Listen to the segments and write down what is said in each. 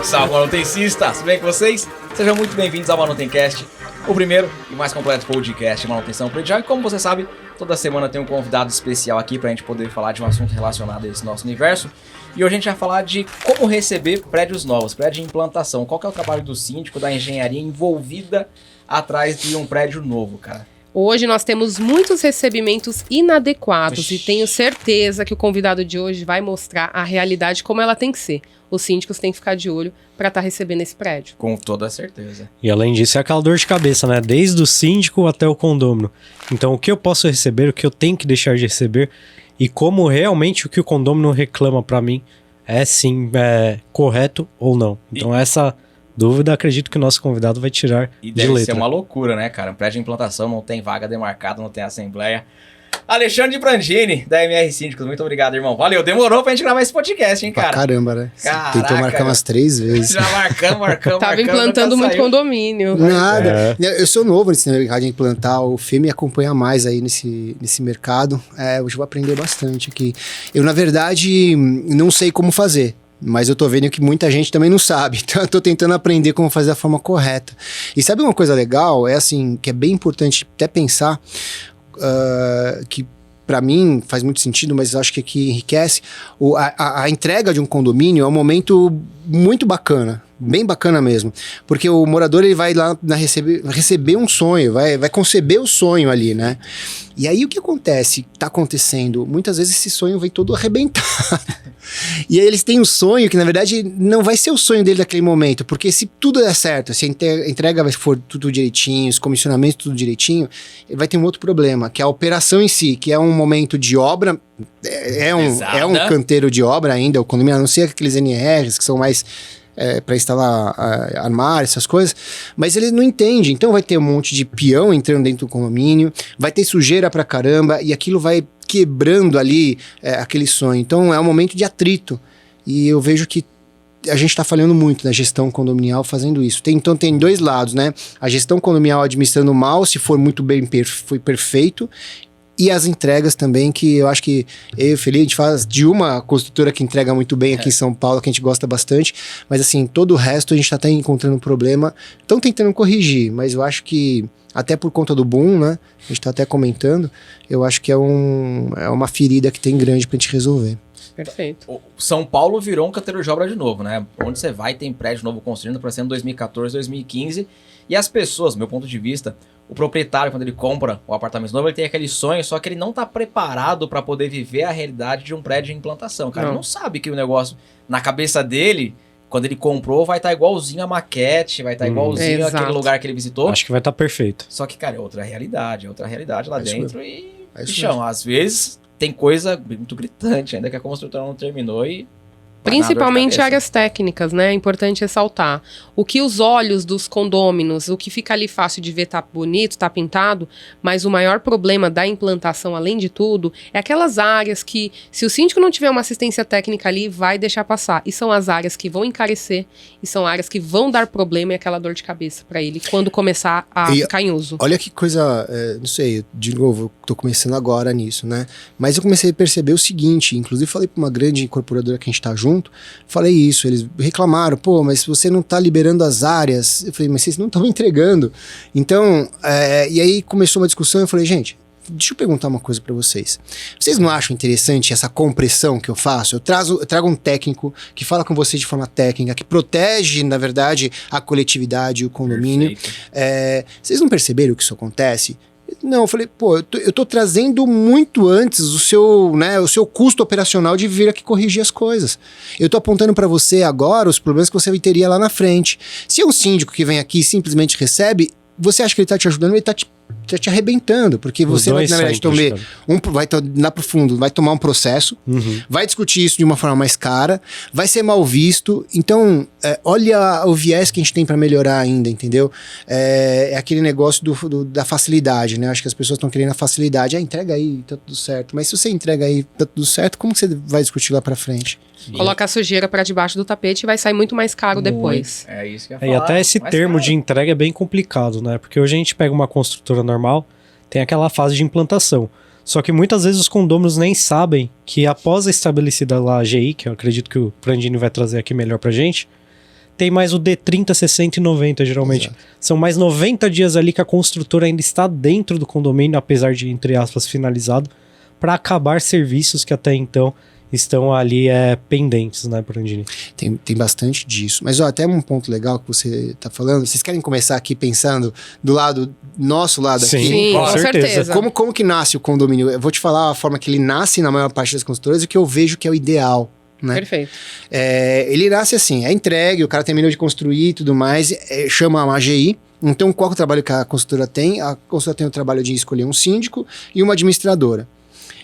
Salve, manutencistas! Tudo bem com vocês? Sejam muito bem-vindos ao Manutencast, o primeiro e mais completo podcast de manutenção predial. E como você sabe, toda semana tem um convidado especial aqui pra gente poder falar de um assunto relacionado a esse nosso universo. E hoje a gente vai falar de como receber prédios novos, prédio de implantação. Qual que é o trabalho do síndico, da engenharia envolvida atrás de um prédio novo, cara? Hoje nós temos muitos recebimentos inadequados e tenho certeza que o convidado de hoje vai mostrar a realidade como ela tem que ser. Os síndicos têm que ficar de olho para estar recebendo esse prédio. Com toda certeza. E além disso é aquela dor de cabeça, né? Desde o síndico até o condômino. Então o que eu posso receber, o que eu tenho que deixar de receber e como realmente o que o condômino reclama para mim é sim correto ou não. Então essa dúvida, acredito que o nosso convidado vai tirar e de letra. deve ser uma loucura, né, cara? Um prédio de implantação, não tem vaga demarcada, não tem assembleia. Alexandre Brandini, da MR Síndicos, muito obrigado, irmão. Valeu, demorou pra gente gravar esse podcast, hein, cara? Pra caramba, né? Caraca, tentou marcar umas 3 vezes. Já marcamos. Tava implantando muito condomínio. Nada. Eu sou novo nesse mercado de implantar, o Fê me acompanha mais aí nesse mercado. Hoje eu vou aprender bastante aqui. Eu, na verdade, não sei como fazer. Mas eu tô vendo que muita gente também não sabe. Então eu tô tentando aprender como fazer da forma correta. E sabe uma coisa legal? É assim, que é bem importante até pensar, que para mim faz muito sentido, mas eu acho que aqui enriquece. A entrega de um condomínio é um momento muito bacana. Bem bacana mesmo, porque o morador ele vai lá receber um sonho, vai conceber o sonho ali, né? E aí o que acontece, tá acontecendo, muitas vezes esse sonho vem todo arrebentado. E aí eles têm um sonho que na verdade não vai ser o sonho dele naquele momento, porque se tudo der certo, se a entrega for tudo direitinho, os comissionamentos tudo direitinho, ele vai ter um outro problema, que é a operação em si, que é um momento de obra, é um canteiro de obra ainda, o condomínio, a não ser aqueles NRs que são mais para instalar armário, essas coisas, mas ele não entende, então vai ter um monte de peão entrando dentro do condomínio, vai ter sujeira pra caramba, e aquilo vai quebrando ali aquele sonho, então é um momento de atrito, e eu vejo que a gente está falhando muito na gestão condominial fazendo isso. Então tem dois lados, né? A gestão condominial administrando mal, se for muito bem, foi perfeito, e as entregas também, que eu acho que eu e o Felipe, a gente faz de uma construtora que entrega muito bem aqui em São Paulo, que a gente gosta bastante, mas assim, todo o resto a gente tá até encontrando problema, estão tentando corrigir, mas eu acho que, até por conta do boom, né, a gente tá até comentando, eu acho que é uma ferida que tem grande pra gente resolver. Perfeito. O São Paulo virou um canteiro de obra de novo, né? Onde você vai, tem prédio novo construindo para ser em 2014, 2015, e as pessoas, do meu ponto de vista, o proprietário, quando ele compra o apartamento novo, ele tem aquele sonho, só que ele não tá preparado para poder viver a realidade de um prédio de implantação, cara. Ele não sabe que o negócio, na cabeça dele, quando ele comprou, vai estar igualzinho a maquete, vai estar igualzinho aquele lugar que ele visitou. Acho que vai estar perfeito. Só que, cara, é outra realidade lá dentro e, bichão, às vezes tem coisa muito gritante ainda que a construtora não terminou e... Principalmente áreas técnicas, né? É importante ressaltar. O que os olhos dos condôminos, o que fica ali fácil de ver tá bonito, tá pintado, mas o maior problema da implantação, além de tudo, é aquelas áreas que, se o síndico não tiver uma assistência técnica ali, vai deixar passar. E são as áreas que vão encarecer, e são áreas que vão dar problema e aquela dor de cabeça para ele quando começar a ficar em uso. Olha que coisa, não sei, de novo, eu tô começando agora nisso, né? Mas eu comecei a perceber o seguinte, inclusive falei para uma grande incorporadora que a gente tá junto, falei isso, eles reclamaram, pô, mas você não tá liberando as áreas. Eu falei, mas vocês não estão entregando. Então, e aí começou uma discussão, eu falei, gente, deixa eu perguntar uma coisa pra vocês. Vocês não acham interessante essa compressão que eu faço? Eu trago um técnico que fala com vocês de forma técnica, que protege, na verdade, a coletividade e o condomínio. Vocês não perceberam que isso acontece? Não, eu falei, pô, eu tô trazendo muito antes o seu custo operacional de vir aqui corrigir as coisas. Eu tô apontando para você agora os problemas que você teria lá na frente. Se é um síndico que vem aqui e simplesmente recebe, você acha que ele tá te ajudando, ele tá te arrebentando, porque você vai, na verdade, vai lá pro fundo, vai tomar um processo, vai discutir isso de uma forma mais cara, vai ser mal visto. Então, olha o viés que a gente tem para melhorar ainda, entendeu? É aquele negócio da facilidade, né? Acho que as pessoas estão querendo a facilidade. Entrega aí, tá tudo certo. Mas se você entrega aí, tá tudo certo, como que você vai discutir lá pra frente? Coloca a sujeira para debaixo do tapete e vai sair muito mais caro depois. É isso que eu ia falar. E até esse termo de entrega é bem complicado, né? Porque hoje a gente pega uma construtora normal, tem aquela fase de implantação. Só que muitas vezes os condôminos nem sabem que após a estabelecida lá a AGI, que eu acredito que o Brandini vai trazer aqui melhor pra gente, tem mais o D30, 60 e 90, geralmente. Exato. São mais 90 dias ali que a construtora ainda está dentro do condomínio, apesar de, entre aspas, finalizado, para acabar serviços que até então estão ali pendentes, né, Brandini? Tem bastante disso. Mas ó, até um ponto legal que você tá falando. Vocês querem começar aqui pensando do nosso lado aqui? Sim, com com certeza. certeza. Como que nasce o condomínio? Eu vou te falar a forma que ele nasce na maior parte das construtoras e o que eu vejo que é o ideal. Né? Perfeito. Ele nasce assim, é entregue, o cara terminou de construir e tudo mais, chama uma AGI. Então, qual é o trabalho que a construtora tem? A construtora tem o trabalho de escolher um síndico e uma administradora.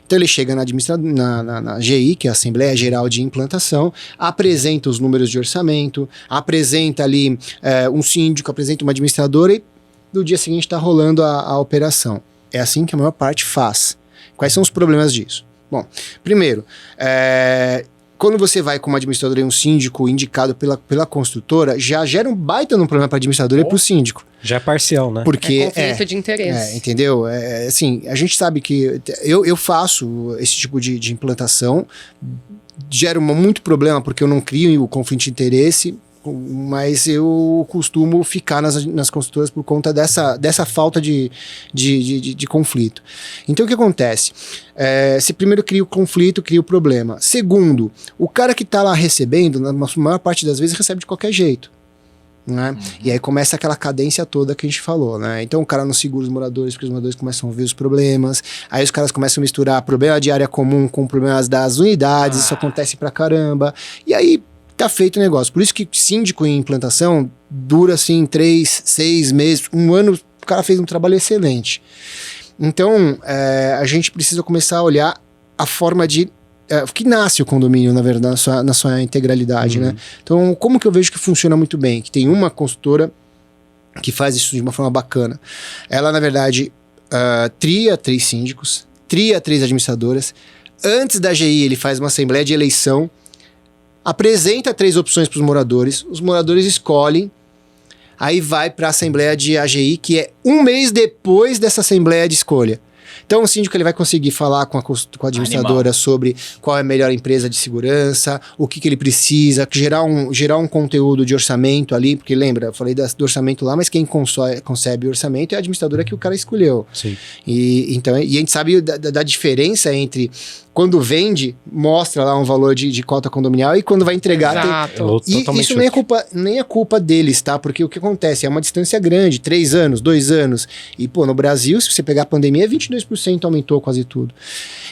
Então, ele chega na AGI, que é a Assembleia Geral de Implantação, apresenta os números de orçamento, apresenta ali um síndico, apresenta uma administradora e no dia seguinte está rolando a operação. É assim que a maior parte faz. Quais são os problemas disso? Bom, primeiro, quando você vai com uma administradora e um síndico indicado pela construtora, já gera um baita no problema para a administradora e para o síndico. Já é parcial, né? Porque Conflito de interesse. entendeu? Assim, a gente sabe que eu faço esse tipo de implantação, gera muito problema porque eu não crio o conflito de interesse, mas eu costumo ficar nas construtoras por conta dessa falta de conflito. Então, o que acontece? Você primeiro cria o conflito, cria o problema. Segundo, o cara que está lá recebendo, na maior parte das vezes, recebe de qualquer jeito. Né? Uhum. E aí começa aquela cadência toda que a gente falou, né? Então o cara não segura os moradores, porque os moradores começam a ver os problemas, aí os caras começam a misturar problema de área comum com problemas das unidades, isso acontece pra caramba, e aí tá feito o negócio. Por isso que síndico em implantação dura assim 3, 6 meses, um ano, o cara fez um trabalho excelente. Então a gente precisa começar a olhar a forma de que nasce o condomínio, na verdade, na sua integralidade, né? Então, como que eu vejo que funciona muito bem? Que tem uma construtora que faz isso de uma forma bacana. Ela, na verdade, tria 3 síndicos, tria 3 administradoras. Antes da AGI, ele faz uma assembleia de eleição, apresenta 3 opções para os moradores escolhem, aí vai para a assembleia de AGI, que é um mês depois dessa assembleia de escolha. Então o síndico ele vai conseguir falar com a administradora sobre qual é a melhor empresa de segurança, o que ele precisa, gerar um conteúdo de orçamento ali, porque lembra, eu falei do orçamento lá, mas quem concebe o orçamento é a administradora que o cara escolheu. Sim. E a gente sabe da diferença entre quando vende, mostra lá um valor de cota condominial e quando vai entregar... Exato. E isso nem é culpa deles, tá? Porque o que acontece? É uma distância grande, 3 anos, 2 anos. E, no Brasil, se você pegar a pandemia, 22% aumentou quase tudo.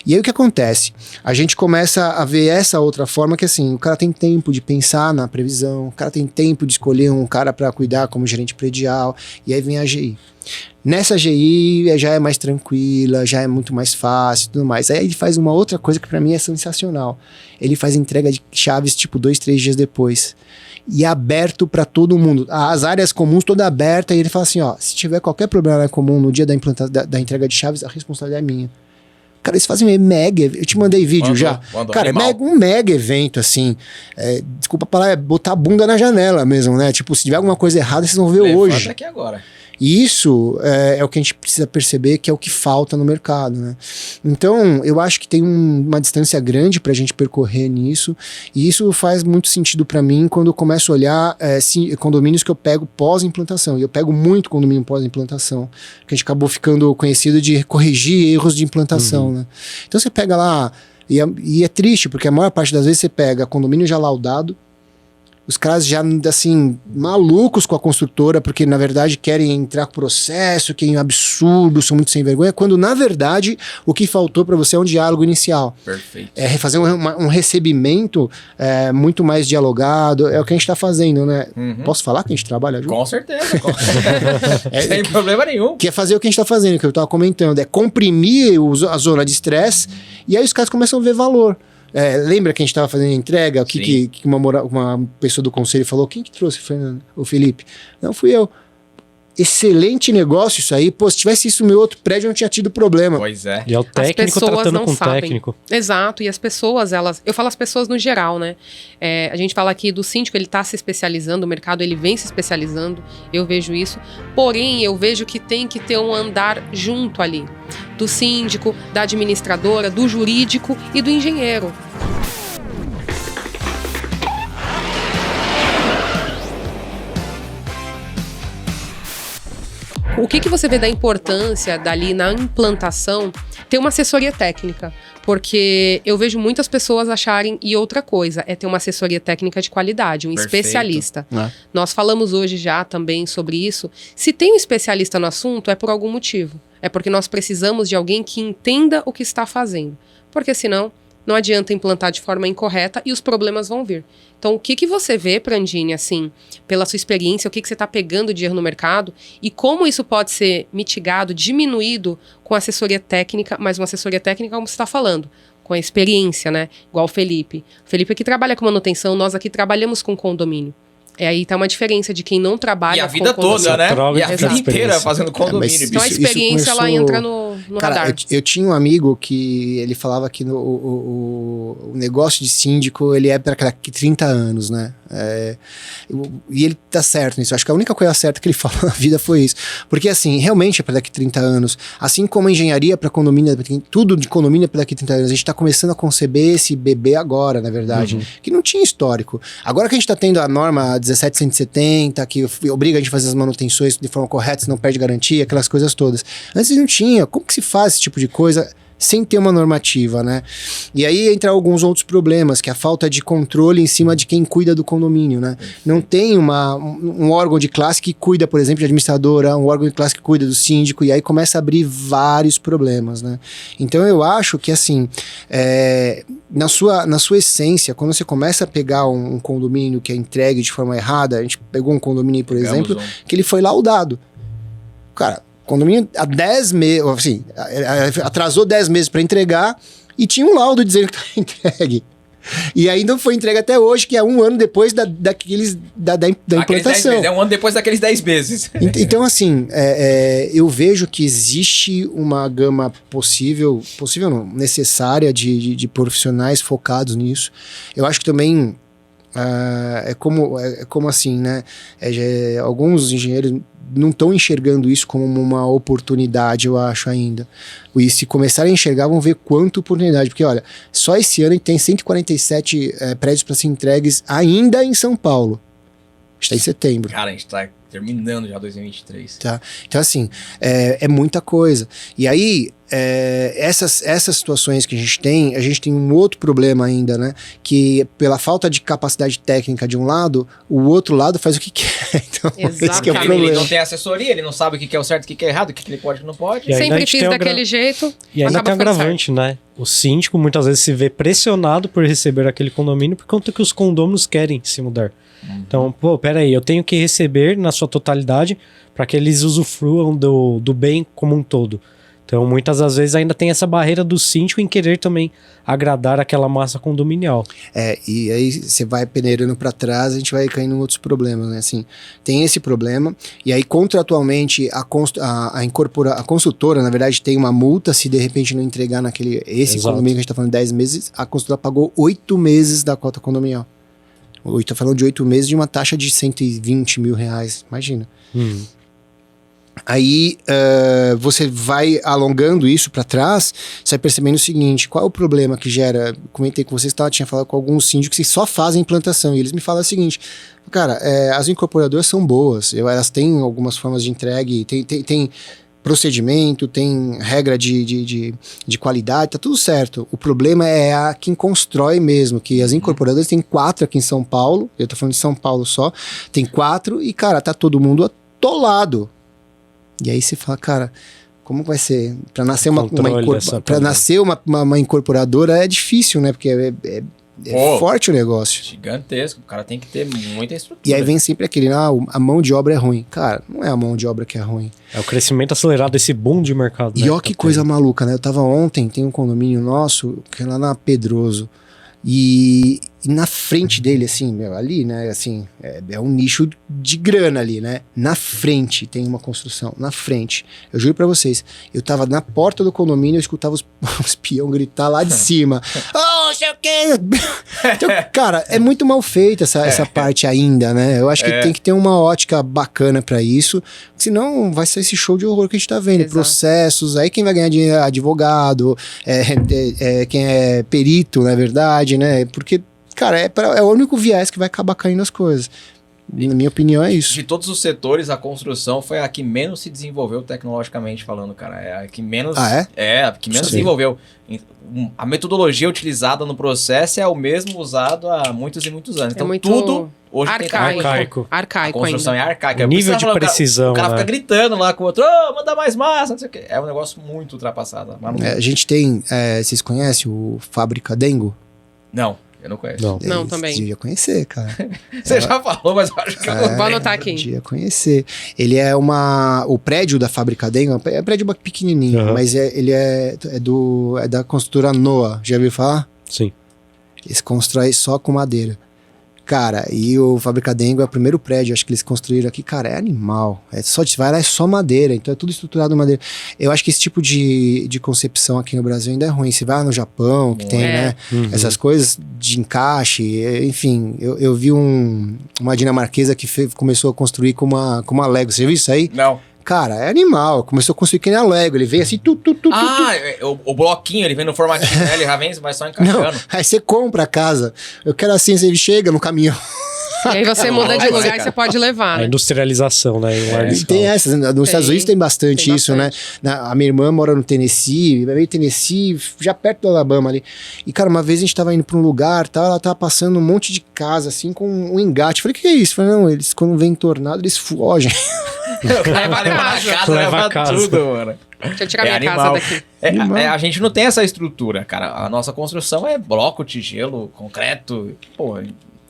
E aí o que acontece? A gente começa a ver essa outra forma que, assim, o cara tem tempo de pensar na previsão, o cara tem tempo de escolher um cara para cuidar como gerente predial, e aí vem a AGI. Nessa AGI já é mais tranquila, já é muito mais fácil e tudo mais. Aí ele faz uma outra coisa que pra mim é sensacional. Ele faz entrega de chaves tipo 2, 3 dias depois. E aberto pra todo mundo. As áreas comuns toda aberta. E ele fala assim, ó, se tiver qualquer problema na área comum no dia da entrega de chaves, a responsabilidade é minha. Cara, eles fazem mega... Eu te mandei vídeo já. Cara, é um mega evento, assim. Desculpa a palavra, botar a bunda na janela mesmo, né? Tipo, se tiver alguma coisa errada, vocês vão ver hoje. Aqui agora. E isso é o que a gente precisa perceber que é o que falta no mercado, né? Então, eu acho que tem uma distância grande pra gente percorrer nisso, e isso faz muito sentido pra mim quando eu começo a olhar condomínios que eu pego pós-implantação, e eu pego muito condomínio pós-implantação, que a gente acabou ficando conhecido de corrigir erros de implantação, né? Então você pega lá, e é triste, porque a maior parte das vezes você pega condomínio já laudado, os caras já, assim, malucos com a construtora, porque, na verdade, querem entrar com processo, que é um absurdo, são muito sem vergonha, quando, na verdade, o que faltou para você é um diálogo inicial. Perfeito. É fazer um recebimento muito mais dialogado, é o que a gente está fazendo, né? Posso falar que a gente trabalha junto? Com certeza. Sem problema nenhum. Que é fazer o que a gente está fazendo, que eu estava comentando, é comprimir a zona de estresse, e aí os caras começam a ver valor. Lembra que a gente estava fazendo a entrega? O que uma pessoa do conselho falou? Quem que trouxe, Fernando? O Felipe? Não, fui eu. Excelente negócio isso aí. Pô, se tivesse isso no meu outro prédio, eu não tinha tido problema. Pois é. E é o técnico tratando com o técnico. Exato, e as pessoas, eu falo as pessoas no geral, né? A gente fala aqui do síndico, ele tá se especializando, o mercado ele vem se especializando, eu vejo isso. Porém, eu vejo que tem que ter um andar junto ali. Do síndico, da administradora, do jurídico e do engenheiro. O que você vê da importância dali na implantação ter uma assessoria técnica? Porque eu vejo muitas pessoas acharem, e outra coisa, é ter uma assessoria técnica de qualidade, um Perfeito. especialista. Nós falamos hoje já também sobre isso. Se tem um especialista no assunto, é por algum motivo. É porque nós precisamos de alguém que entenda o que está fazendo. Porque senão, não adianta implantar de forma incorreta e os problemas vão vir. Então, o que você vê, Prandini, assim, pela sua experiência, o que você está pegando de erro no mercado e como isso pode ser mitigado, diminuído com assessoria técnica, mas uma assessoria técnica, como você está falando, com a experiência, né? Igual o Felipe. O Felipe aqui trabalha com manutenção, nós aqui trabalhamos com condomínio. Aí tá uma diferença de quem não trabalha E a com vida condomínio. toda, né? Troca E a de vida inteira experiência. fazendo condomínio. Então a Isso experiência, ela começou- entra no Cara, radar. eu tinha um amigo que ele falava que o negócio de síndico, ele é para daqui 30 anos, né? E ele tá certo nisso. Acho que a única coisa certa que ele falou na vida foi isso. Porque, assim, realmente é para daqui 30 anos. Assim como a engenharia para condomínio, tudo de condomínio é para daqui 30 anos. A gente tá começando a conceber esse bebê agora, na verdade. Que não tinha histórico. Agora que a gente tá tendo a norma 17170, que obriga a gente a fazer as manutenções de forma correta, senão perde garantia, aquelas coisas todas. Antes não tinha. Como que se faz esse tipo de coisa sem ter uma normativa, né? E aí entra alguns outros problemas, que é a falta de controle em cima de quem cuida do condomínio, né? Não tem um órgão de classe que cuida, por exemplo, de administradora, um órgão de classe que cuida do síndico, e aí começa a abrir vários problemas, né? Então eu acho que, assim, na sua essência, quando você começa a pegar um condomínio que é entregue de forma errada, a gente pegou um condomínio, por exemplo, que ele foi laudado. Cara, condomínio há 10 meses, assim, atrasou 10 meses para entregar e tinha um laudo dizendo que estava entregue. E ainda foi entregue até hoje, que é um ano depois da implantação. É um ano depois daqueles 10 meses. Então, assim, eu vejo que existe uma gama possível não, necessária de profissionais focados nisso. Eu acho que também é como assim, né? Alguns engenheiros não estão enxergando isso como uma oportunidade, eu acho, ainda. E se começarem a enxergar, vão ver quanto oportunidade. Porque, olha, só esse ano a gente tem 147 prédios para ser entregues ainda em São Paulo. Está em setembro. Cara, a gente tá terminando já 2023. Tá? Então, assim, é muita coisa. E aí, essas situações que a gente tem um outro problema ainda, né? Que pela falta de capacidade técnica de um lado, o outro lado faz o que quer. Então, esse que é o Exatamente. problema. Ele não tem assessoria, ele não sabe o que é o certo, o que é errado, o que ele pode e não pode. E ainda a Sempre gente fiz tem o daquele jeito. E ainda tem acaba um ficando agravante, né? O síndico muitas vezes se vê pressionado por receber aquele condomínio por conta que os condôminos querem se mudar. Então, pô, peraí, eu tenho que receber na sua totalidade para que eles usufruam do bem como um todo. Então, muitas das vezes ainda tem essa barreira do síndico em querer também agradar aquela massa condominial. E aí você vai peneirando para trás, a gente vai caindo em outros problemas, né? Assim, tem esse problema, e aí contratualmente a consultora, na verdade, tem uma multa se de repente não entregar esse Exato. condomínio que a gente tá falando 10 meses, a consultora pagou 8 meses da cota condominial. Tá falando de 8 meses de uma taxa de 120 mil reais, imagina. Aí você vai alongando isso para trás, você vai percebendo o seguinte: qual é o problema que gera? Comentei com vocês, tinha falado com alguns síndicos que só fazem implantação, e eles me falam o seguinte: cara, as incorporadoras são boas, elas têm algumas formas de entregue, tem procedimento, tem regra de qualidade, tá tudo certo. O problema é a quem constrói mesmo, que as incorporadoras tem 4 aqui em São Paulo, eu tô falando de São Paulo só, tem 4 e, cara, tá todo mundo atolado. E aí você fala, cara, como vai ser? Para nascer uma incorporadora é difícil, né? Porque é forte o negócio. Gigantesco. O cara tem que ter muita estrutura. E aí vem sempre aquele, a mão de obra é ruim. Cara, não é a mão de obra que é ruim. É o crescimento acelerado desse boom de mercado. E ó que coisa maluca, né? Eu tava ontem, tem um condomínio nosso, que é lá na Pedroso. E na frente dele, assim, ali, né, assim, é um nicho de grana ali, né? Na frente tem uma construção, na frente. Eu juro pra vocês, eu tava na porta do condomínio, eu escutava os peão gritar lá de cima. Oh, sei o quê! Então, cara, é muito mal feita essa parte ainda, né? Eu acho que tem que ter uma ótica bacana pra isso, senão vai ser esse show de horror que a gente tá vendo. Exato. Processos, aí quem vai ganhar dinheiro é advogado, quem é perito, na verdade, né? Porque, cara, é o único viés que vai acabar caindo as coisas. Na minha opinião, é isso. De todos os setores, a construção foi a que menos se desenvolveu tecnologicamente falando, cara. É a que menos... Ah, é? É, a que menos se desenvolveu. A metodologia utilizada no processo é o mesmo usado há muitos e muitos anos. Então, muito tudo hoje arcaico. A Arcaico construção ainda. é arcaica. O nível de Por isso, precisão, O cara né? fica gritando lá com o outro, "Ô, manda mais massa, não sei o quê." É um negócio muito ultrapassado. Mas A gente tem, vocês conhecem o Fábrica Dengo? Não, eu não conheço. Não, também. Você devia conhecer, cara. Você já falou, mas eu acho que eu não Vou anotar aqui. Devia conhecer. Ele é o prédio da Fábrica Dengo, é um prédio pequenininho, Uhum. mas ele é da construtora Noah, já ouviu falar? Sim. Eles constroem só com madeira. Cara, e o Fábrica Dengo é o primeiro prédio, acho que eles construíram aqui, cara, é animal. Vai lá, é só madeira, então é tudo estruturado em madeira. Eu acho que esse tipo de concepção aqui no Brasil ainda é ruim. Você vai lá no Japão, que tem, né, essas coisas de encaixe, enfim. Eu vi uma dinamarquesa que começou a construir com uma Lego. Você viu isso aí? Não. Cara, é animal. Começou a construir que nem a Lego. Ele veio assim, O bloquinho, ele vem no formatinho, né? Ele já vem, vai só encaixando. Não, aí você compra a casa. Eu quero assim, você chega no caminhão. E aí você muda de lugar e você pode levar, A né? industrialização, né? Em larga E escala. tem essas, nos Estados Unidos tem bastante tem isso, bastante. né? A minha irmã mora no Tennessee, meio Tennessee, já perto do Alabama ali. E, cara, uma vez a gente tava indo pra um lugar, ela tava passando um monte de casa, assim, com um engate. Eu falei, que é isso? Eu falei, não, eles, quando vem tornado, eles fogem. Leva na casa, Leva a casa. tudo, mano. Deixa eu tirar minha animal. casa daqui. A gente não tem essa estrutura, cara. A nossa construção é bloco, tijolo, concreto, pô,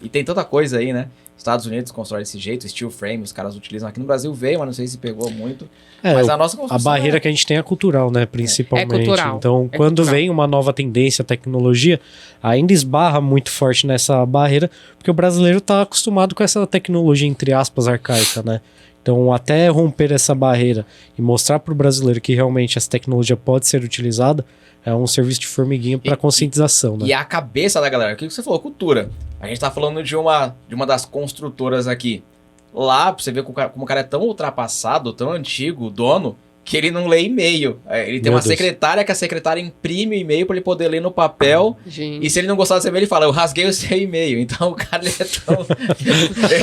e tem tanta coisa aí, né? Estados Unidos constrói desse jeito, steel frame, os caras utilizam. Aqui no Brasil veio, mas não sei se pegou muito. Mas a nossa A construção barreira que a gente tem é cultural, né? Principalmente. É cultural. Então, É quando cultural. vem uma nova tendência, tecnologia, ainda esbarra muito forte nessa barreira, porque o brasileiro tá acostumado com essa tecnologia, entre aspas, arcaica, né? Então, até romper essa barreira e mostrar para o brasileiro que realmente essa tecnologia pode ser utilizada, é um serviço de formiguinha para conscientização, né? E a cabeça da galera, o que você falou? Cultura. A gente tá falando de uma das construtoras aqui. Lá, pra você ver como o cara é tão ultrapassado, tão antigo, o dono, que ele não lê e-mail. Ele tem Meu uma Deus. secretária, que a secretária imprime o e-mail pra ele poder ler no papel. Gente. E se ele não gostar do seu e-mail, ele fala, eu rasguei o seu e-mail. Então o cara, ele é tão...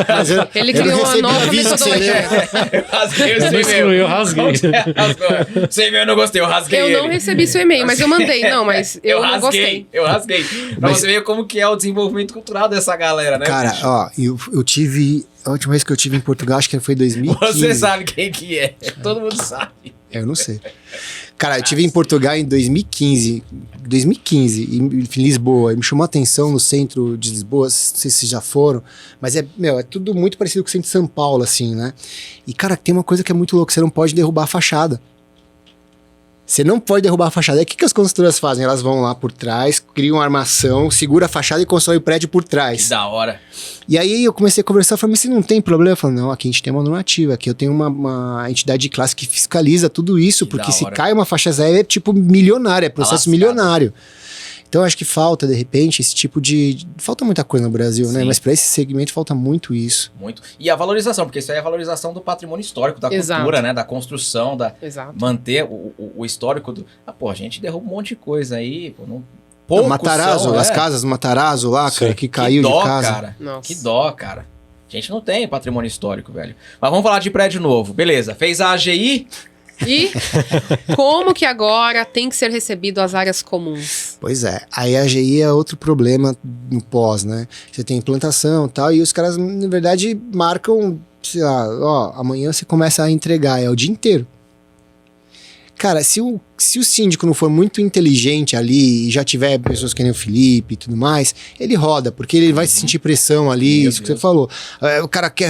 Mas Ele eu não criou uma recebi nova aviso que você metodologia. eu rasguei o Eu seu não excluí, e-mail. eu rasguei. Como você rasgou? Seu e-mail eu não gostei, eu rasguei Eu não ele. recebi seu e-mail, mas eu mandei. Não, mas eu não gostei. Eu rasguei. Pra você ver como que é o desenvolvimento cultural dessa galera, né? Cara, bicho? ó, eu tive... A última vez que eu tive em Portugal, acho que foi em 2015. Você sabe quem que é. Todo mundo sabe. Eu não sei. Cara, eu estive em Portugal em 2015, em Lisboa. E me chamou a atenção no centro de Lisboa, não sei se vocês já foram, mas é tudo muito parecido com o centro de São Paulo, assim, né? E, cara, tem uma coisa que é muito louca, você não pode derrubar a fachada. Você não pode derrubar a fachada. Aí o que as construtoras fazem? Elas vão lá por trás, criam uma armação, segura a fachada e constrói o prédio por Que trás. da hora. E aí eu comecei a conversar, falei, mas você não tem problema? Eu falei, não, aqui a gente tem uma normativa, aqui eu tenho uma entidade de classe que fiscaliza tudo isso, Que porque da se hora. cai uma faixa zero é tipo milionário, é processo lascado. milionário. Então eu acho que falta, de repente, esse tipo de... Falta muita coisa no Brasil, né? Sim. Mas para esse segmento falta muito isso. Muito. E a valorização, porque isso aí é a valorização do patrimônio histórico, da Exato. cultura, né? Da construção, Exato. manter o histórico do... a gente derruba um monte de coisa aí, pô. Não... Poucos Matarazzo, são, as casas do Matarazzo lá, cara, Sim. que caiu que dó, de casa. cara. Nossa. Que dó, cara. A gente não tem patrimônio histórico, velho. Mas vamos falar de prédio novo. Beleza. Fez a AGI. E como que agora tem que ser recebido as áreas comuns? Pois é, aí a AGI é outro problema no pós, né? Você tem implantação e tal, e os caras, na verdade, marcam, sei lá, ó, amanhã você começa a entregar, é o dia inteiro. Cara, se o síndico não for muito inteligente ali e já tiver pessoas que nem o Felipe e tudo mais, ele roda, porque ele vai sentir pressão ali, Meu isso que Deus. você falou. O cara quer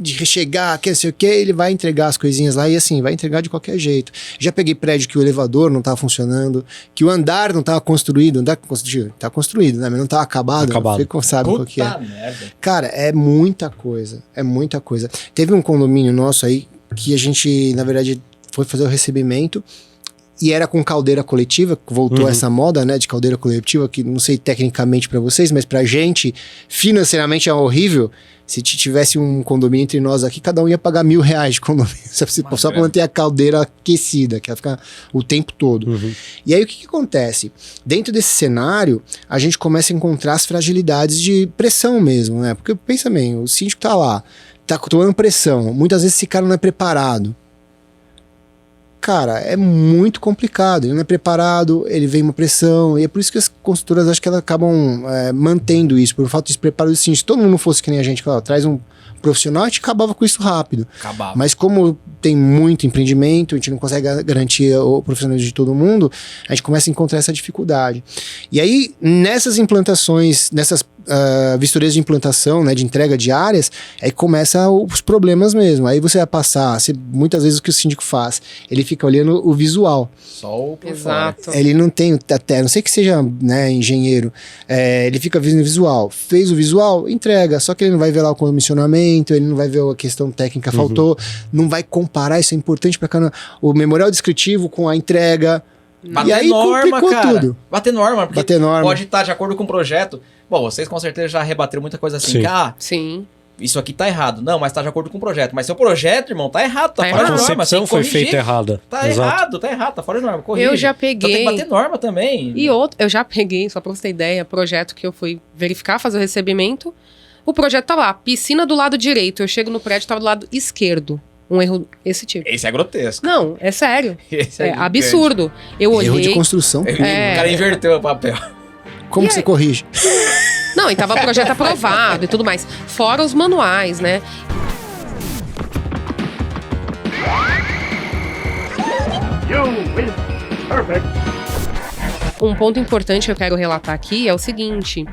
rechegar, quer não sei o que, ele vai entregar as coisinhas lá e assim, vai entregar de qualquer jeito. Já peguei prédio que o elevador não estava funcionando, que o andar não estava construído, tá construído, né? Mas não estava acabado. Acabado. Você sabe qual que é. Puta merda. Cara, é muita coisa, é muita coisa. Teve um condomínio nosso aí que a gente, na verdade, foi fazer o recebimento e era com caldeira coletiva, voltou essa moda, né, de caldeira coletiva, que não sei tecnicamente pra vocês, mas pra gente, financeiramente é horrível. Se tivesse um condomínio entre nós aqui, cada um ia pagar R$1.000 de condomínio, só pra manter a caldeira aquecida, que ia ficar o tempo todo. E aí o que acontece? Dentro desse cenário, a gente começa a encontrar as fragilidades de pressão mesmo, né? Porque pensa bem, o síndico tá lá, tá tomando pressão, muitas vezes esse cara não é preparado. Cara, é muito complicado, ele não é preparado, ele vem uma pressão, e é por isso que as consultoras, acho que elas acabam mantendo isso, por falta de preparo do síndico. Se todo mundo fosse que nem a gente, traz um profissional, a gente acabava com isso rápido. Acabava. Mas como tem muito empreendimento, a gente não consegue garantir o profissionalismo de todo mundo, a gente começa a encontrar essa dificuldade. E aí, nessas implantações, nessas vistorias de implantação, né, de entrega de áreas, aí começa os problemas mesmo. Aí você vai passar, muitas vezes o que o síndico faz, ele fica olhando o visual. Só o por Exato. fora. Ele não tem até, não sei que seja, né, engenheiro, ele fica vendo o visual, fez o visual, entrega, só que ele não vai ver lá o comissionamento, ele não vai ver a questão técnica, faltou, não vai comparar, isso é importante para o memorial descritivo com a entrega. Bater E aí norma, complicou cara. tudo. Bater norma, porque Bater norma. pode estar de acordo com o projeto. Bom, vocês com certeza já rebateram muita coisa assim, Sim. que, Sim. isso aqui tá errado. Não, mas tá de acordo com o projeto. Mas seu projeto, irmão, tá errado, tá Tá fora A de norma. concepção tem que foi corrigir. feita errada. Tá errado, tá fora de norma. Corrige. Eu já Então tem peguei. que bater norma também. E outro, eu já peguei, só pra você ter ideia, projeto que eu fui verificar, fazer o recebimento. O projeto tá lá, piscina do lado direito. Eu chego no prédio, tava do lado esquerdo. Um erro desse tipo. Esse é grotesco. Não, é sério. Esse É gigante. absurdo. Eu Erro de olhei. construção. O cara inverteu o papel. Como E que você aí? corrige? Não, e tava projeto aprovado e tudo mais. Fora os manuais, né? Um ponto importante que eu quero relatar aqui é o seguinte.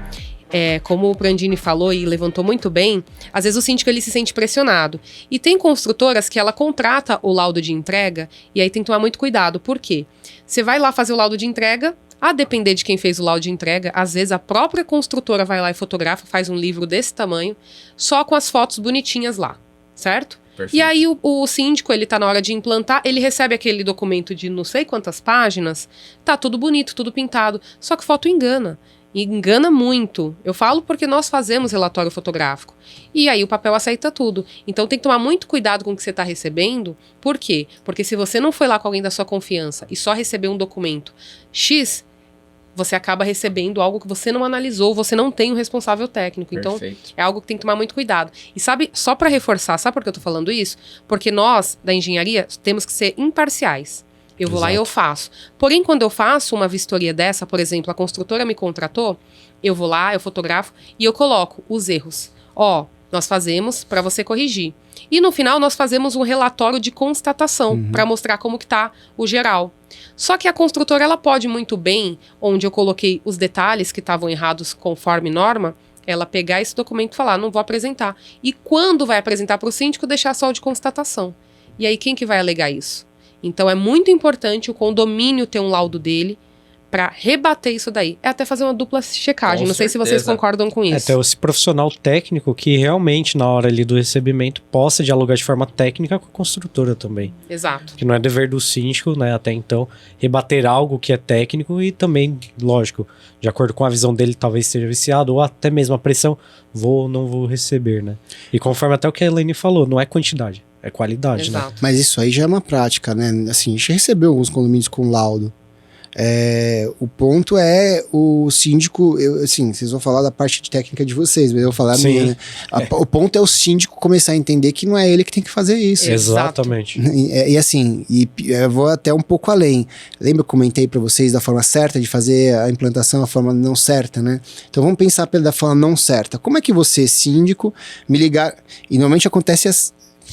Como o Prandini falou e levantou muito bem, às vezes o síndico ele se sente pressionado. E tem construtoras que ela contrata o laudo de entrega e aí tem que tomar muito cuidado. Por quê? Você vai lá fazer o laudo de entrega, a depender de quem fez o laudo de entrega, às vezes a própria construtora vai lá e fotografa, faz um livro desse tamanho, só com as fotos bonitinhas lá, certo? Perfeito. E aí o síndico, ele tá na hora de implantar, ele recebe aquele documento de não sei quantas páginas, tá tudo bonito, tudo pintado, só que foto engana. E engana muito. Eu falo porque nós fazemos relatório fotográfico. E aí o papel aceita tudo. Então tem que tomar muito cuidado com o que você está recebendo. Por quê? Porque se você não foi lá com alguém da sua confiança e só recebeu um documento X, você acaba recebendo algo que você não analisou, você não tem um responsável técnico. Então Perfeito. é algo que tem que tomar muito cuidado. E sabe, só para reforçar, sabe por que eu tô falando isso? Porque nós, da engenharia, temos que ser imparciais. Eu vou lá e eu faço. Porém, quando eu faço uma vistoria dessa, por exemplo, a construtora me contratou, eu vou lá, eu fotografo e eu coloco os erros. Nós fazemos para você corrigir. E no final nós fazemos um relatório de constatação para mostrar como que tá o geral. Só que a construtora ela pode muito bem, onde eu coloquei os detalhes que estavam errados conforme norma, ela pegar esse documento e falar, não vou apresentar. E quando vai apresentar para o síndico, deixar só o de constatação. E aí quem que vai alegar isso? Então é muito importante o condomínio ter um laudo dele para rebater isso daí. É até fazer uma dupla checagem. Com Não sei se vocês certeza. concordam com isso. Até esse profissional técnico que realmente, na hora ali do recebimento, possa dialogar de forma técnica com a construtora também. Exato. Que não é dever do síndico, né, até então, rebater algo que é técnico e também, lógico, de acordo com a visão dele, talvez esteja viciado, ou até mesmo a pressão, vou ou não vou receber, né? E conforme até o que a Elaine falou, não é quantidade, é qualidade, né? Exato. Mas isso aí já é uma prática, né? Assim, a gente recebeu alguns condomínios com laudo. O ponto é o síndico, assim, vocês vão falar da parte de técnica de vocês, mas eu vou falar a Sim. minha, né? O ponto é o síndico começar a entender que não é ele que tem que fazer isso. Exato. Exatamente. E assim, eu vou até um pouco além. Lembra que eu comentei para vocês da forma certa de fazer a implantação, a forma não certa, né? Então vamos pensar da forma não certa. Como é que você, síndico, me ligar... E normalmente acontece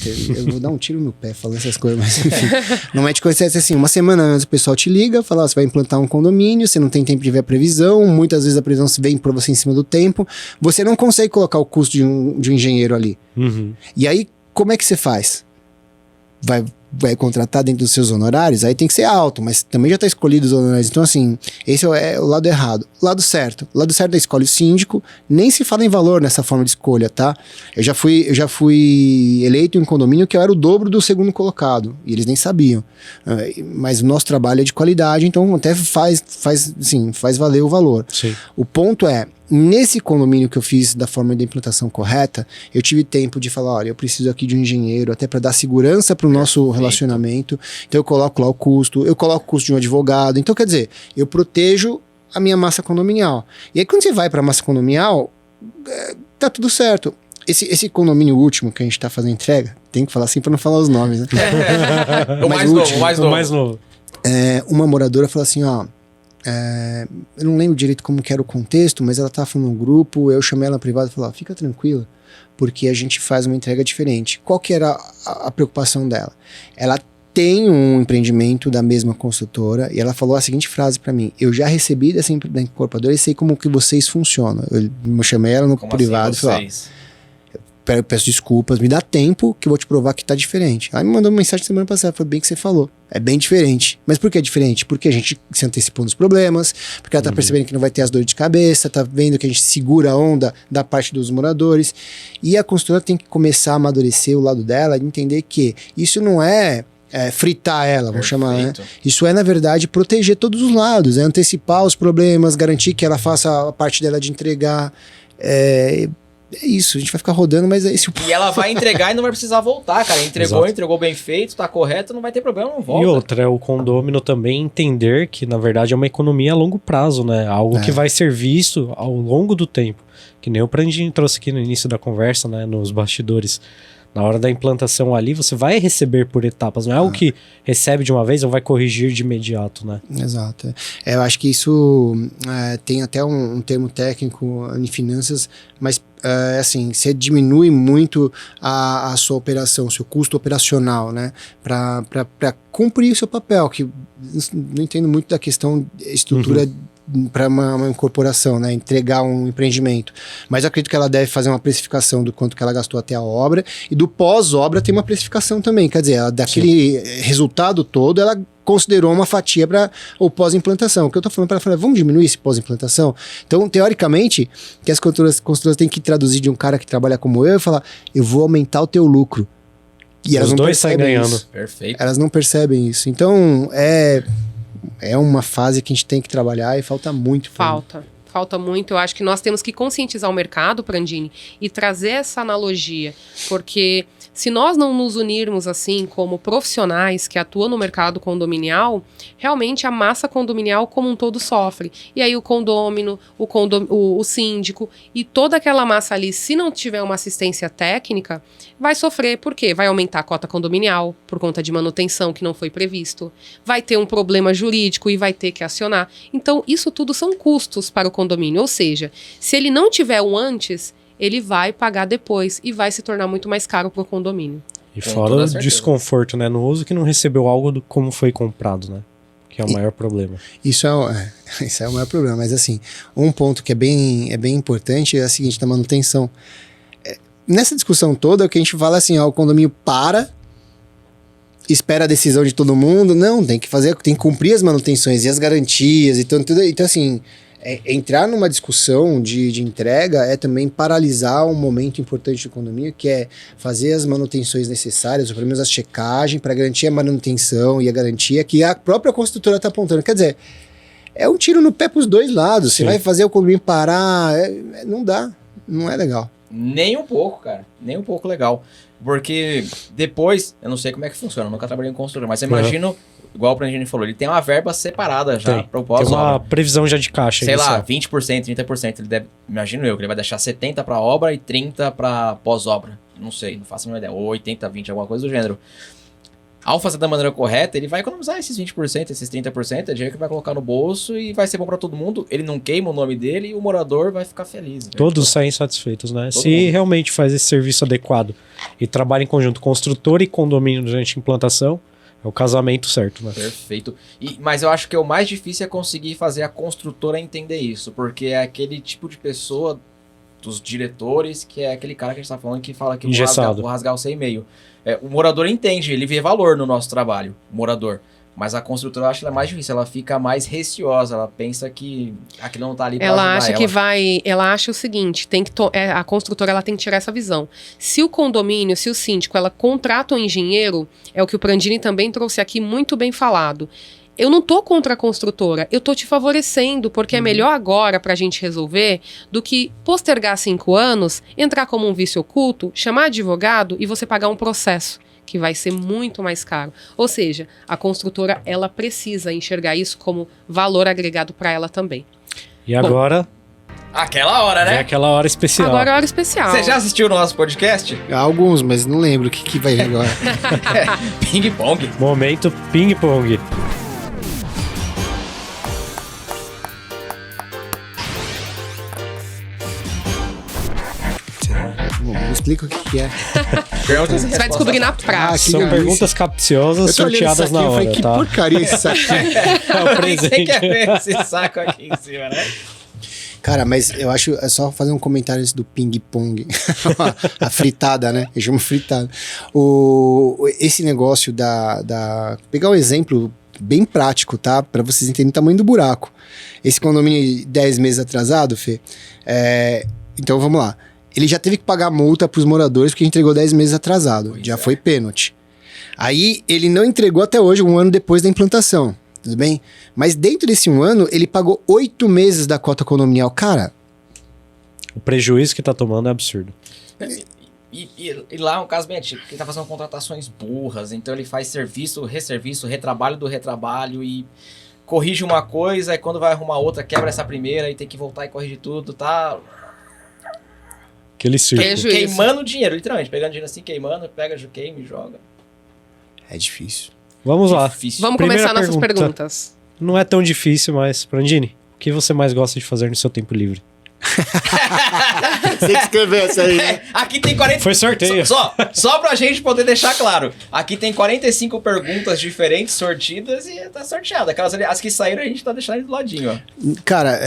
eu vou dar um tiro no pé falando essas coisas, mas enfim. Normalmente acontece assim, uma semana antes o pessoal te liga, fala, você vai implantar um condomínio, você não tem tempo de ver a previsão, muitas vezes a previsão vem para você em cima do tempo, você não consegue colocar o custo de um engenheiro ali. Uhum. E aí, como é que você faz? vai contratar dentro dos seus honorários, aí tem que ser alto, mas também já está escolhido os honorários. Então, assim, esse é o lado errado. O lado certo é escolhe o síndico, nem se fala em valor nessa forma de escolha, tá? Eu já fui eleito em um condomínio que eu era o dobro do segundo colocado, e eles nem sabiam. Mas o nosso trabalho é de qualidade, então até faz valer o valor. Sim. O ponto é, nesse condomínio que eu fiz da forma de implantação correta, eu tive tempo de falar, olha, eu preciso aqui de um engenheiro, até para dar segurança para o nosso relacionamento. Então eu coloco lá o custo, eu coloco o custo de um advogado. Então, quer dizer, eu protejo a minha massa condominial. E aí, quando você vai para a massa condominial, tá tudo certo. Esse condomínio último que a gente tá fazendo entrega, tem que falar assim para não falar os nomes, né? O mais novo. Uma moradora falou assim, ó, eu não lembro direito como que era o contexto, mas ela tava falando no grupo, eu chamei ela na privada e falei, ó, fica tranquila, porque a gente faz uma entrega diferente. Qual que era a preocupação dela? Ela tem um empreendimento da mesma construtora e ela falou a seguinte frase pra mim, eu já recebi da incorporadora e sei como que vocês funcionam. Eu chamei ela no privado e falei, ó, peço desculpas, me dá tempo que eu vou te provar que tá diferente. Ela me mandou uma mensagem semana passada, foi bem que você falou. É bem diferente. Mas por que é diferente? Porque a gente se antecipou nos problemas, porque ela tá percebendo que não vai ter as dores de cabeça, tá vendo que a gente segura a onda da parte dos moradores. E a construtora tem que começar a amadurecer o lado dela e entender que isso não é fritar ela, vamos chamar, né? Isso é, na verdade, proteger todos os lados, antecipar os problemas, garantir que ela faça a parte dela de entregar. É isso, a gente vai ficar rodando, mas é esse o ponto. E ela vai entregar e não vai precisar voltar, cara. Entregou bem feito, tá correto, não vai ter problema, não volta. E outra, é o condômino também entender que, na verdade, é uma economia a longo prazo, né? Algo que vai ser visto ao longo do tempo. Que nem o Prandini trouxe aqui no início da conversa, né? Nos bastidores. Na hora da implantação ali, você vai receber por etapas. Não é algo que recebe de uma vez ou vai corrigir de imediato, né? Exato. Eu acho que isso tem até um termo técnico em finanças, mas assim, você diminui muito a sua operação, o seu custo operacional, né? Para cumprir o seu papel, que não entendo muito da questão de estrutura para uma incorporação, né? Entregar um empreendimento. Mas eu acredito que ela deve fazer uma precificação do quanto que ela gastou até a obra, e do pós-obra tem uma precificação também, quer dizer, ela, daquele resultado todo, ela considerou uma fatia para o pós-implantação. O que eu tô falando para ela, vamos diminuir esse pós-implantação? Então, teoricamente, que as construtoras têm que traduzir de um cara que trabalha como eu e falar, eu vou aumentar o teu lucro. E elas os não dois saem ganhando. Isso. Perfeito. Elas não percebem isso. Então, é uma fase que a gente tem que trabalhar e falta muito. Falta muito. Eu acho que nós temos que conscientizar o mercado, Prandini, e trazer essa analogia, porque se nós não nos unirmos assim como profissionais que atuam no mercado condominial, realmente a massa condominial como um todo sofre. E aí o condômino, o síndico e toda aquela massa ali, se não tiver uma assistência técnica, vai sofrer. Por quê? Vai aumentar a cota condominial por conta de manutenção que não foi previsto. Vai ter um problema jurídico e vai ter que acionar. Então, isso tudo são custos para o condomínio. Ou seja, se ele não tiver um antes, ele vai pagar depois e vai se tornar muito mais caro para o condomínio. E fora o desconforto, né, no uso, que não recebeu algo como foi comprado, né? Que é o maior problema. Isso é o maior problema. Mas assim, um ponto que é bem importante é o seguinte, da manutenção. Nessa discussão toda, o que a gente fala assim, o condomínio espera a decisão de todo mundo. Não, tem que cumprir as manutenções e as garantias. Então assim, entrar numa discussão de entrega é também paralisar um momento importante do condomínio, que é fazer as manutenções necessárias, ou pelo menos a checagem, para garantir a manutenção e a garantia que a própria construtora está apontando. Quer dizer, é um tiro no pé para os dois lados. Sim. Você vai fazer o condomínio parar, não dá, não é legal. Nem um pouco, cara. Nem um pouco legal. Porque depois, eu não sei como é que funciona, eu nunca trabalhei em construtora, mas eu imagino, igual o Prandini falou, ele tem uma verba separada já para o pós-obra. Tem uma previsão já de caixa. Sei lá, 20%, 30%. Ele deve, imagino eu, que ele vai deixar 70% para obra e 30% para pós-obra. Não sei, não faço a menor ideia. Ou 80%, 20%, alguma coisa do gênero. Ao fazer da maneira correta, ele vai economizar esses 20%, esses 30%, é dinheiro que vai colocar no bolso e vai ser bom para todo mundo. Ele não queima o nome dele e o morador vai ficar feliz. Todos saem satisfeitos, né? Se realmente faz esse serviço adequado e trabalha em conjunto construtor e condomínio durante a implantação, é o casamento certo, né? Perfeito. Mas eu acho que o mais difícil é conseguir fazer a construtora entender isso, porque é aquele tipo de pessoa dos diretores, que é aquele cara que a gente tá falando que fala que Engessado. vou rasgar o 100,5. O morador entende, ele vê valor no nosso trabalho, o morador. Mas a construtora, eu acho que ela é mais difícil, ela fica mais receosa, ela pensa que aquilo não tá ali pra Ela ajudar acha ela. que vai. Ela acha o seguinte: a construtora ela tem que tirar essa visão. Se o condomínio, se o síndico, ela contrata um engenheiro, é o que o Prandini também trouxe aqui muito bem falado. Eu não tô contra a construtora, eu tô te favorecendo, porque é melhor agora pra gente resolver do que postergar 5 anos, entrar como um vício oculto, chamar advogado e você pagar um processo, que vai ser muito mais caro. Ou seja, a construtora, ela precisa enxergar isso como valor agregado para ela também. E agora, Aquela hora, é né? aquela hora especial. Agora é hora especial. Você já assistiu o nosso podcast? Alguns, mas não lembro o que vai vir agora. Ping Pong. Momento ping-pong. Bom, me explica o que é. Perguntas e Você vai descobrir na prática. que São delícia. perguntas capciosas Eu tô olhando isso sorteadas aqui, na eu hora, falei, que tá? porcaria esse saco. É o Você presente. quer ver esse saco aqui em cima, né? Cara, mas eu acho, é só fazer um comentário antes do ping-pong. A fritada, né? Eu chamo fritada. Esse negócio pegar um exemplo bem prático, tá? Pra vocês entenderem o tamanho do buraco. Esse condomínio de 10 meses atrasado, Fê, então vamos lá. Ele já teve que pagar multa pros moradores porque entregou 10 meses atrasado. Pois já é. foi pênalti. Aí ele não entregou até hoje, 1 ano depois da implantação. Tudo bem? Mas dentro desse 1 ano, ele pagou 8 meses da cota condominial. Cara, O prejuízo que tá tomando é absurdo. E lá é um caso bem antigo, porque ele tá fazendo contratações burras, então ele faz serviço, retrabalho do retrabalho e corrige uma coisa, e quando vai arrumar outra, quebra essa primeira e tem que voltar e corrigir tudo, tá Aquele circo. Prejuízo. queimando dinheiro, literalmente, pegando dinheiro assim, queimando, pega, queima e joga. é difícil. Vamos lá. Difícil. Vamos Primeira começar nossas pergunta. perguntas. Não é tão difícil, mas, Prandini, o que você mais gosta de fazer no seu tempo livre? Você que escreveu essa aí, né? Aqui tem 40... Foi sorteio. Só pra gente poder deixar claro. Aqui tem 45 perguntas diferentes, sortidas, e tá sorteado. Aquelas ali, as que saíram, a gente tá deixando ali do ladinho, ó. Cara,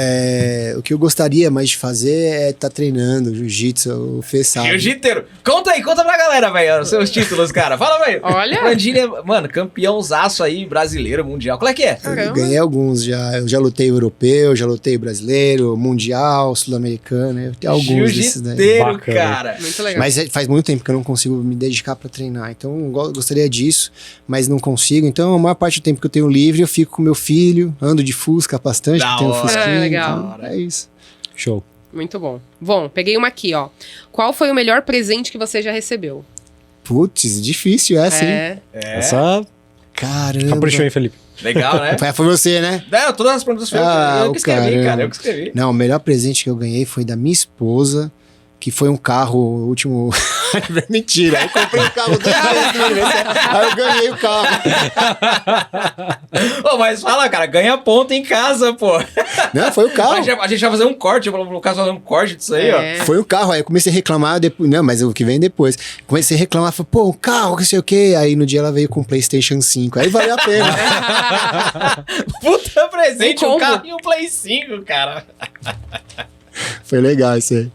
o que eu gostaria mais de fazer é estar treinando jiu-jitsu, o Fê sabe. Jiu-jiteiro. Conta pra galera, velho, os seus títulos, cara. Fala, velho. Olha. Prandini é, mano, campeãozaço aí, brasileiro, mundial. Qual é que é? Eu Caramba. ganhei alguns já. Eu já lutei europeu, já lutei brasileiro, mundial, sul-americano. Eu tenho alguns desses daí. Jiu-jiteiro, Bacana. cara. Muito legal. Mas faz muito tempo que eu não consigo me dedicar pra treinar. Então eu gostaria disso, mas não consigo. Então a maior parte do tempo que eu tenho livre, eu fico com meu filho, ando de Fusca bastante, Da que tem um hora. Fusquinha. Legal. Então, é isso. Show. Muito bom. Bom, peguei uma aqui, ó. Qual foi o melhor presente que você já recebeu? Putz, difícil essa, hein? É. Essa Caramba. caprichou, hein, Felipe? Legal, né? Foi você, né? Não, todas as perguntas foram eu que escrevi, caramba. cara. Eu que escrevi. Não, o melhor presente que eu ganhei foi da minha esposa, que foi um carro, o último... Mentira, eu comprei o carro 2 vezes no aniversário, aí eu ganhei o carro. Ô, mas fala, cara, ganha ponto em casa, pô. Não, foi o carro. A gente vai fazer um corte, no caso, fazer um corte disso aí, ó. É. Foi o carro, aí eu comecei a reclamar depois. Não, mas o que vem depois. Comecei a reclamar, falei, pô, um carro, que sei o quê. Aí no dia ela veio com o PlayStation 5. Aí valeu a pena. Puta presente, Um um combo. carro e um Play 5, cara. Foi legal isso aí.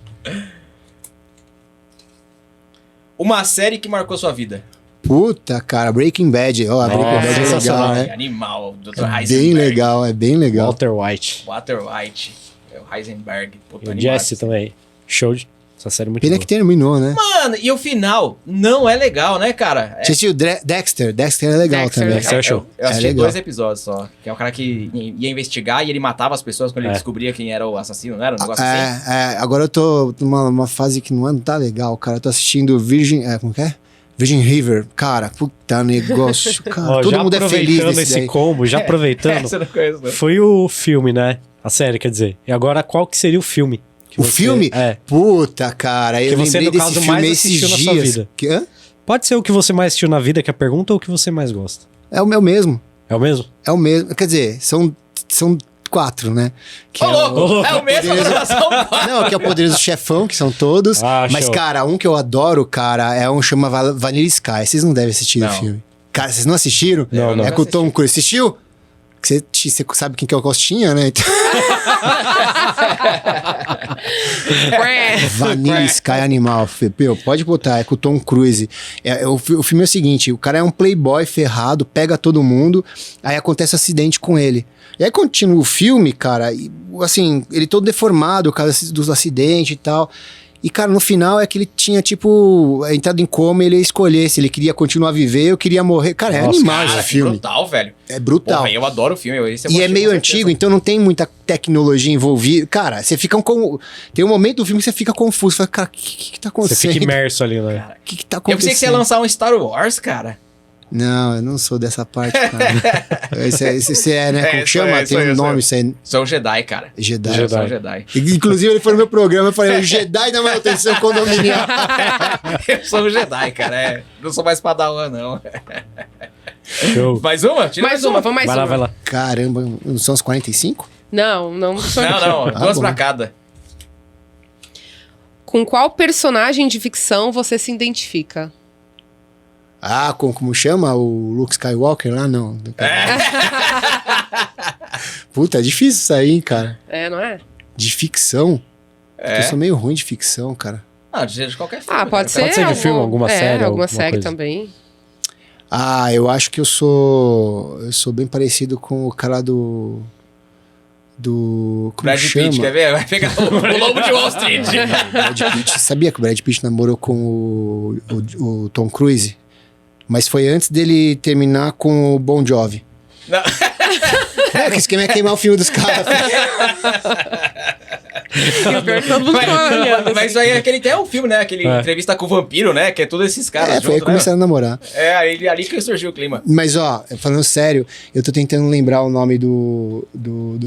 Uma série que marcou sua vida. Puta, cara, Breaking Bad. Ó, Breaking Bad é sensacional, legal, Que né? animal. Dr. É Heisenberg. bem legal, é bem legal. Walter White. Walter White. É o Heisenberg. Puta, E o animado. Jesse também. Show de... Essa série é muito Pena boa. que terminou, né? Mano, e o final não é legal, né, cara? Você assistiu Dexter? Dexter é legal Dexter. também. Dexter é show. Eu assisti É legal. 2 episódios só. Que é o cara que ia investigar e ele matava as pessoas quando ele É. descobria quem era o assassino, não era? Um negócio assim? Agora eu tô numa fase que não tá legal, cara. Eu tô assistindo Virgin... como que é? Virgin River. Cara, puta negócio. Cara, Ó, todo já mundo é feliz aproveitando nesse esse daí. combo, já aproveitando, Essa eu não conheço, não. foi o filme, né? A série, quer dizer. E agora, qual que seria o filme? que O você- filme? É. Puta, cara. Eu Que você, lembrei no desse caso, filme mais esses assistiu na sua dias. vida. Hã? Pode ser o que você mais assistiu na vida, que é a pergunta, ou o que você mais gosta. É o meu mesmo. É o mesmo? É o mesmo. Quer dizer, são 4, né? Que Ô, louco! É o mesmo Poderoso- adoração. Não, que é o Poderoso Chefão, que são todos. Ah, Mas, show. cara, um que eu adoro, cara, é um que chama Vanilla Sky. Vocês não devem assistir Não. o filme. Cara, vocês não assistiram? Não, não. É com o Tom Cruise. Assistiu? Você sabe quem que é o Costinha, né? Então... Vanilla Sky Animal. Meu, pode botar, é com o Tom Cruise. O filme é o seguinte, o cara é um playboy ferrado, pega todo mundo, aí acontece um acidente com ele. E aí continua o filme, cara, e, assim, ele todo deformado, por causa dos acidentes e tal. E, cara, no final é que ele tinha, tipo, entrado em coma e ele ia escolher se ele queria continuar a viver ou queria morrer. Cara, é animal esse filme. É brutal, velho. É brutal. Porra, eu adoro o filme. Esse E é meio antigo, então não tem muita tecnologia envolvida. Cara, você fica tem um momento do filme que você fica confuso. Fala, cara, o que tá acontecendo? Você fica imerso ali, né? O que tá Eu acontecendo? pensei que você ia lançar um Star Wars, cara. Não, eu não sou dessa parte, cara. Esse é, né? Como chama? Tem um nome, isso aí. Sou um Jedi, cara. Jedi. Eu sou um Jedi. Inclusive, ele foi no meu programa, eu falei, o Jedi da manutenção condominial. Eu sou um Jedi, cara. Não sou mais padawan, não. Show. Mais uma? Tira Mais uma, vamos mais Vai uma. lá, vai lá. Caramba, não são os 45? Não sou Não, duas bom. pra cada. Com qual personagem de ficção você se identifica? Ah, como chama? O Luke Skywalker lá? Não. Puta, é difícil isso aí, hein, cara. Não é? De ficção? É. Eu sou meio ruim de ficção, cara. Não, de qualquer filme. Ah, pode ser. Pode ser de filme, alguma série, alguma alguma série coisa. também. Ah, eu acho que eu sou bem parecido com o cara do como Brad chama? Pitt, quer ver? Vai pegar o Lobo de Wall Street. Brad Pitt. Sabia que o Brad Pitt namorou com o Tom Cruise? Mas foi antes dele terminar com o Bon Jovi. Não. Que esquema é queimar o filme dos caras. E o pior é que todo mundo ficou olhando. Mas isso aí é aquele tem um filme, né? Aquele entrevista com o vampiro, né? Que é todos esses caras Foi aí que juntos, né? começaram a namorar. É, ali que surgiu o clima. Mas, ó, falando sério, eu tô tentando lembrar o nome do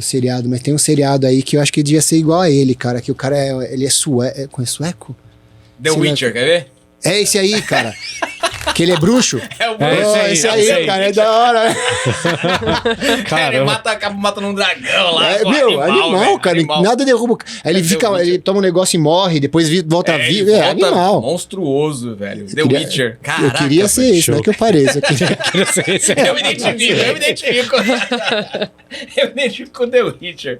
seriado, mas tem um seriado aí que eu acho que devia ser igual a ele, cara, que o cara ele é sueco? The Sei Witcher, quer ver? É esse aí, cara. Que ele é bruxo. É o Esse aí, cara, é da hora. Ele Caramba. acaba matando um dragão lá. É, pô, meu, animal, velho, cara. animal. Nada derruba. Aí ele É fica, The Witcher. ele toma um negócio e morre, depois volta a Ele vida. É volta animal. monstruoso, velho. The queria- Witcher. Caraca. Eu queria ser esse, show. não é que eu pareça. Eu me identifico. Eu me identifico com The Witcher.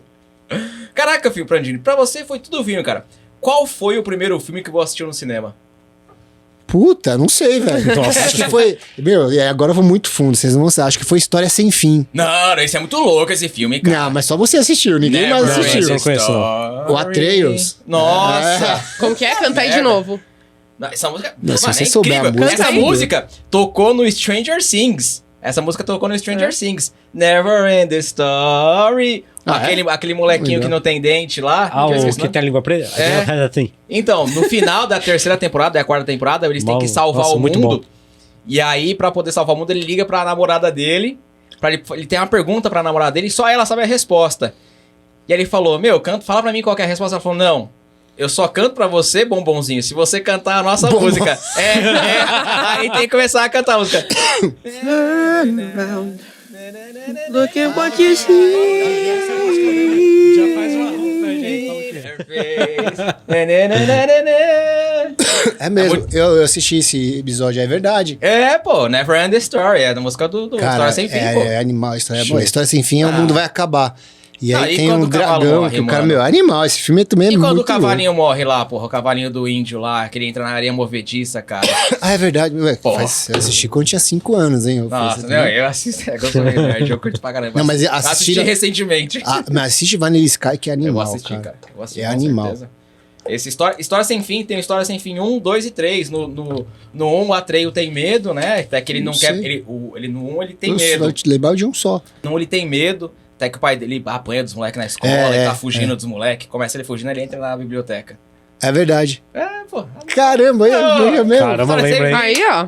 Caraca, filho, Prandini, pra você foi tudo vinho, cara. Qual foi o primeiro filme que você assistiu no cinema? Puta, não sei, velho. Nossa. Acho que foi. Meu, agora eu vou muito fundo, vocês não vão saber. Acho que foi História Sem Fim. Não, esse é muito louco, esse filme, cara. Não, mas só você assistiu, ninguém mais Never assistiu. Não Ending conheço, não. Story. O Atreus. Nossa. Como que é? Canta aí de Merda. novo. Não, essa música, Não, se mano, você é souber a incrível. música, Essa fudeu. música tocou no Stranger Things. Essa música tocou no Stranger Things. Never End the Story. Ah, aquele molequinho Legal. que não tem dente lá. Ah, que eu o esqueci o que nome. tem a língua preta? É. Assim. Então, no final da terceira temporada, da quarta temporada, eles têm Bom, que salvar nossa, o muito mundo. bom. E aí, pra poder salvar o mundo, ele liga pra namorada dele. Ele tem uma pergunta pra namorada dele e só ela sabe a resposta. E aí ele falou, fala pra mim qual que é a resposta. Ela falou, não, eu só canto pra você, bombonzinho, se você cantar a nossa Bombom. música. Aí tem que começar a cantar a música. Look at what you see. Já faz uma ronda aí. É mesmo, eu assisti esse episódio, é verdade. É, pô, Never End the Story, é da música do Cara, História Sem Fim, é, pô. é animal, a história é boa. A História Sem Fim, o mundo vai acabar. E Ah, aí e tem quando um o cavalo dragão, morre, que o cara, mano? meu, é animal. Esse filme também é E muito quando o louco. cavalinho morre lá, porra, o cavalinho do índio lá, que ele entra na areia movediça, cara. Ah, é verdade. Ué, Porra. eu assisti quando tinha 5 anos, hein? Nossa, não, eu assisti, eu sou meio nerd, eu curto pra caramba. Não, mas assisti assistiram- recentemente. Ah, mas assiste Vanilla Sky, que é eu animal, vou assistir, cara. cara. Eu vou assistir, É com animal. certeza. Esse História Sem Fim, tem o História Sem Fim 1, 2 e 3. No 1, o Atreio tem medo, né? Até que ele não Não quer... sei. No 1, ele tem Nossa, medo. vai te lembrar de um só. No 1, ele tem medo. Até que o pai dele apanha dos moleques na escola, É, ele tá fugindo dos moleques. Começa ele fugindo, ele entra na biblioteca. É verdade. É, pô. Caramba, é mesmo. Caramba, lembra aí. Aí, ó.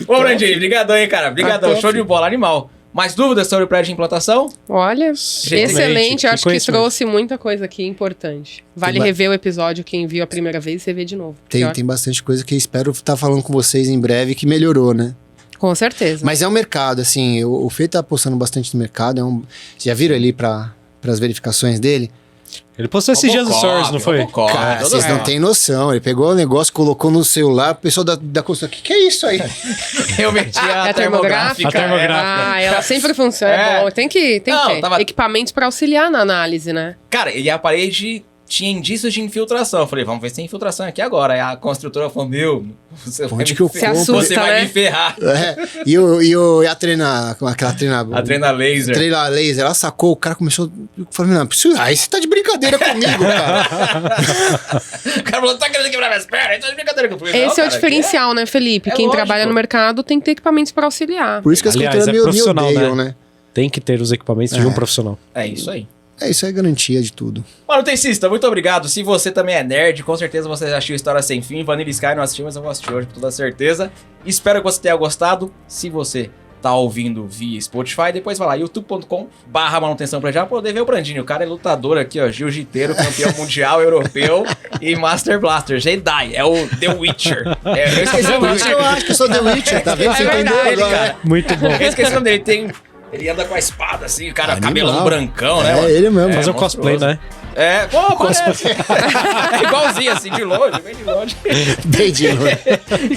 Ô, Brandinho, brigadão aí, cara. Brigadão, top. show de bola, animal. Mais dúvidas sobre o prédio de implantação? Olha, Excelente, excelente. que Acho que conhecimento. trouxe muita coisa aqui importante. Vale Tem rever o episódio, quem viu a primeira vez, você vê de novo. Pior. Tem bastante coisa que eu espero estar falando com vocês em breve que melhorou, né? Com certeza. Mas é um mercado, assim, o Fê tá apostando bastante no mercado. Vocês já viram ali para as verificações dele? Ele postou esses dias no Stories, não foi? Robocop, Cara, tudo vocês bem. não têm noção. Ele pegou o negócio, colocou no celular, o pessoal da construção, o que é isso aí? Eu meti a É a termográfica? A termográfica. Ah, ela sempre funciona. É bom. Tem que Não, ter equipamentos pra auxiliar na análise, né? Cara, e a parede tinha indícios de infiltração. Eu falei, vamos ver se tem infiltração aqui agora. Aí a construtora falou, você vai Onde me que eu ferrar. compro? Você vai né? me ferrar. E a treina, aquela treina... A treina laser. Treina laser, ela sacou, o cara começou... Eu falei, não, aí você tá de brincadeira comigo, cara. O cara falou, tá querendo quebrar minhas pernas? Tá de brincadeira comigo. Esse é o diferencial, né, Felipe? É Quem lógico. trabalha no mercado tem que ter equipamentos pra auxiliar. Por isso que as Aliás, culturas é me profissional, odeiam, né? Tem que ter os equipamentos de um profissional. É isso aí. É, isso é garantia de tudo. Manutencista, muito obrigado. Se você também é nerd, com certeza você já assistiu História Sem Fim. Vanilla Sky não assistiu, mas eu vou assistir hoje com toda certeza. Espero que você tenha gostado. Se você tá ouvindo via Spotify, depois vai lá, youtube.com/manutenção pra já poder ver o Brandinho. O cara é lutador aqui, ó, jiu-jiteiro, campeão mundial, europeu e Master Blaster. Jedi, é o The Witcher. Eu esqueci o Por nome isso que eu dele. acho que eu sou The Witcher, tá vendo? Você É entendeu verdade, agora? cara. Muito bom. Eu esqueci o nome dele. Ele anda com a espada, assim, o cara, Animal. cabelão brancão, né? É, mano? ele mesmo. Fazer um monstruoso. cosplay, né? É, pô, parece. É igualzinho, assim, de longe, bem de longe. Bem de novo.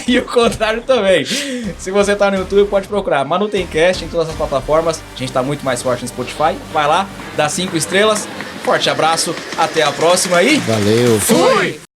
E o contrário também. Se você tá no YouTube, pode procurar Manutencast em todas as plataformas. A gente tá muito mais forte no Spotify. Vai lá, dá 5 estrelas. Forte abraço, até a próxima e... Valeu. Fui!